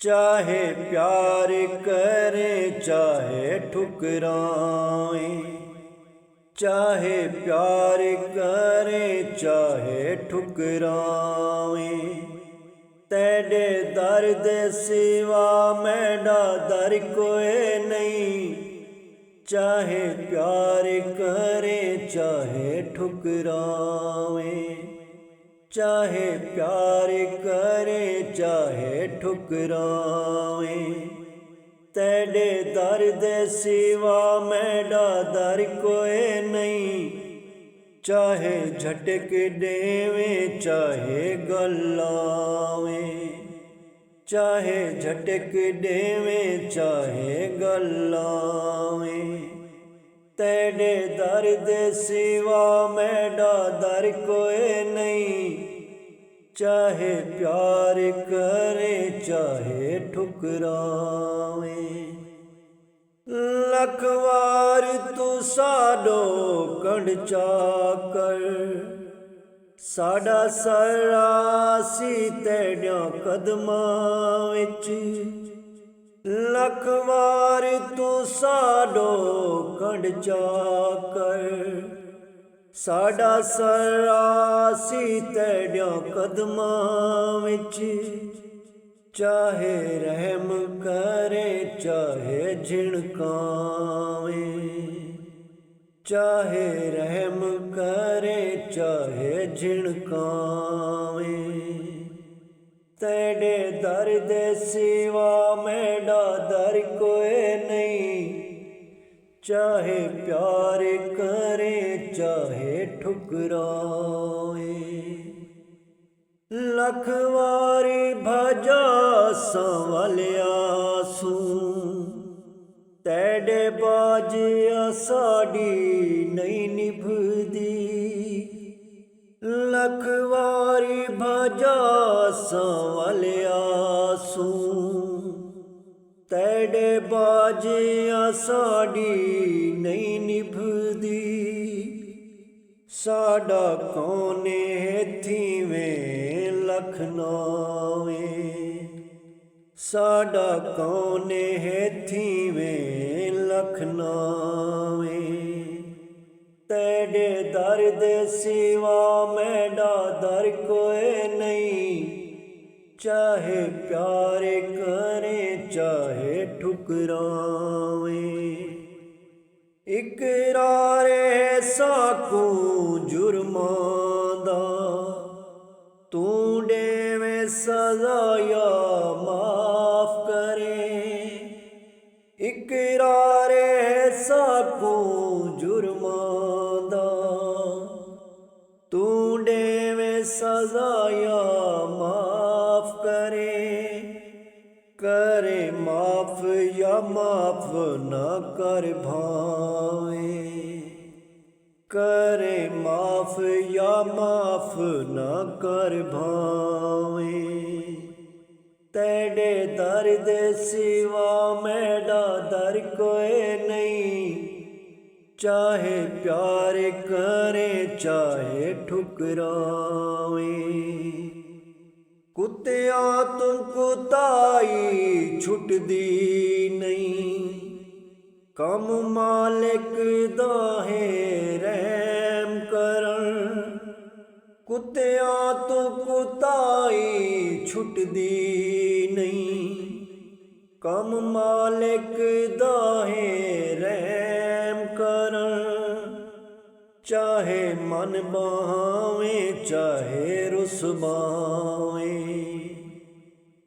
चाहे प्यार करे चाहे ठुकराए, चाहे प्यार करे चाहे ठुकराए, तेरे दर्द सिवा मेरा दर कोई नहीं। चाहे प्यार करे चाहे ठुकराए, चाहे प्यार करे चाहे ठुकराए, तेरे दर्द सिवा मेरा दर कोई नहीं। चाहे झटक देवे चाहे गलावे, चाहे झटक देवे चाहे गलावे, तेरे दर्द सिवा मेरा दर कोई नहीं। चाहे प्यार करे चाहे ठुकरावे, लख वार तू साडो कंड चाकर, साडा सरासी तेरिया कदमां विच। लख वार तू साडो कंड चाकर, साडा सरासी तेरिया कदमां विच। चाहे रहम करे चाहे झिणकावे, चाहे रहम करे चाहे झिणकावे, तेरे दर्द सिवा मेरा दर कोई नहीं। चाहे प्यार करे चाहे ठुकराए, लख वारी भजा संवलिया सू, तेरे बाजिया साड़ी नहीं निभदी। लख वारी भजा संवलिया सू, तेरे बाजिया साड़ी नहीं निभदी। साडा कौने थीवें लखनवे, साडा कौने थीवें लखनवे, तेरे दर्द सिवा मेरा दर कोई नहीं। चाहे प्यार करे चाहे ठुकरावे, इकरार है साकू जुर्मां दा, तू देवे सज़ा या माफ करे। इकरार है साकू जुर्मां दा, तू देवे सज़ा या माफ करे। करे माफ या माफ न कर भावे, करे माफ या माफ न कर भावे, तेरे दर्द सिवा मेरा दर कोई नहीं। चाहे प्यार करे चाहे ठुकरावे, कुत्तिया तू कुताई छुटदी नहीं। कम मालिक दा है रहम करन, कुत्तिया तू कुताई छुटदी नहीं। कम मालिक दा है रहम करन, चाहे मन बहावे चाहे रुसवावे,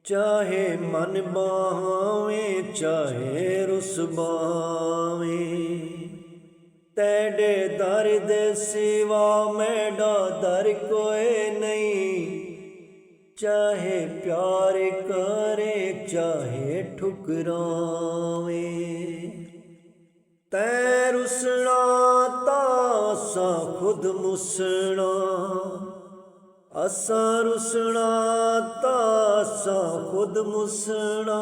चाहे मन बहावे चाहे रुसवावे, तेरे दर्द सिवा मेरा दर कोई नहीं। चाहे प्यार करे चाहे ठुकरावे, तै रुसना तां खुद मुसना, असा रुसना तां खुद मुसना।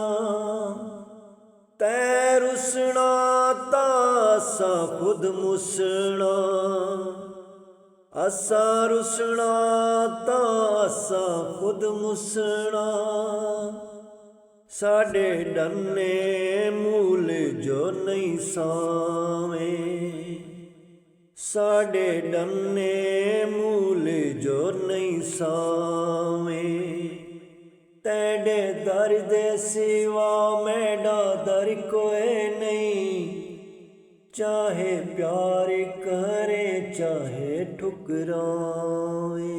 तै रुसना तां खुद मुसना, असा रुसना तां खुद मुसना। ਸਾਡੇ ਡੰਨੇ ਮੂਲ ਜੋ ਨਹੀਂ ਸਾਵੇਂ, ਸਾਡੇ ਡੰਨੇ ਮੂਲ ਜੋ ਨਹੀਂ ਸਾਵੇਂ। ਤੈਡੇ ਦਰ ਦੇ ਸਿਵਾ ਮੈਡਾ ਦਰ ਕੋਏ ਨਹੀਂ, ਚਾਹੇ ਪਿਆਰ ਕਰੇ ਚਾਹੇ ਠੁਕਰਾਵੇ।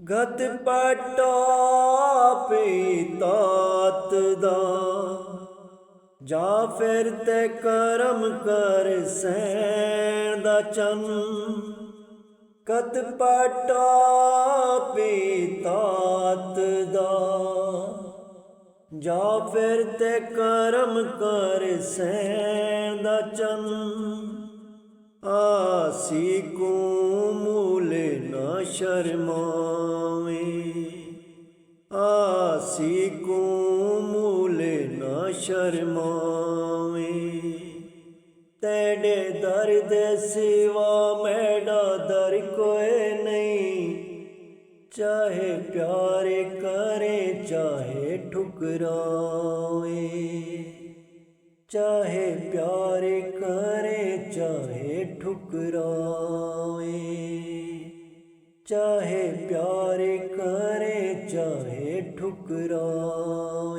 ਗਤ ਪਾਟਾ ਪਈ ਤਾਤ ਦਾ, ਜਾਂ ਫਿਰ ਤੇ ਕਰਮ ਕਰ ਸੈਣ ਦਾ ਚੰਨ। ਗਤ ਪਾਟਾ ਪਈ ਤਾਤ ਦਾ, ਜਾਂ ਫਿਰ ਤੇ ਕਰਮ ਕਰ ਸੈਣ ਦਾ ਚੰਨ। ਆਸੀ ਕੋ ਮੂਲ ਨਾ ਸ਼ਰਮਾਵੇ, ਆਸੀ ਕੋ ਮੂਲ ਨਾ ਸ਼ਰਮਾਵੇ। ਤੈਡੇ ਦਰ ਦੇ ਸਿਵਾ ਮੈਡਾ ਦਰ ਕੋਏ ਨਹੀਂ, ਚਾਹੇ ਪਿਆਰ ਕਰੇ ਚਾਹੇ ਠੁਕਰਾਵੇ। ਚਾਹੇ ਪਿਆਰ ਕਰੇ ਚਾਹੇ ਠੁਕਰਾਵੇ, ਚਾਹੇ ਪਿਆਰ ਕਰੇ ਚਾਹੇ ਠੁਕਰਾਵੇ।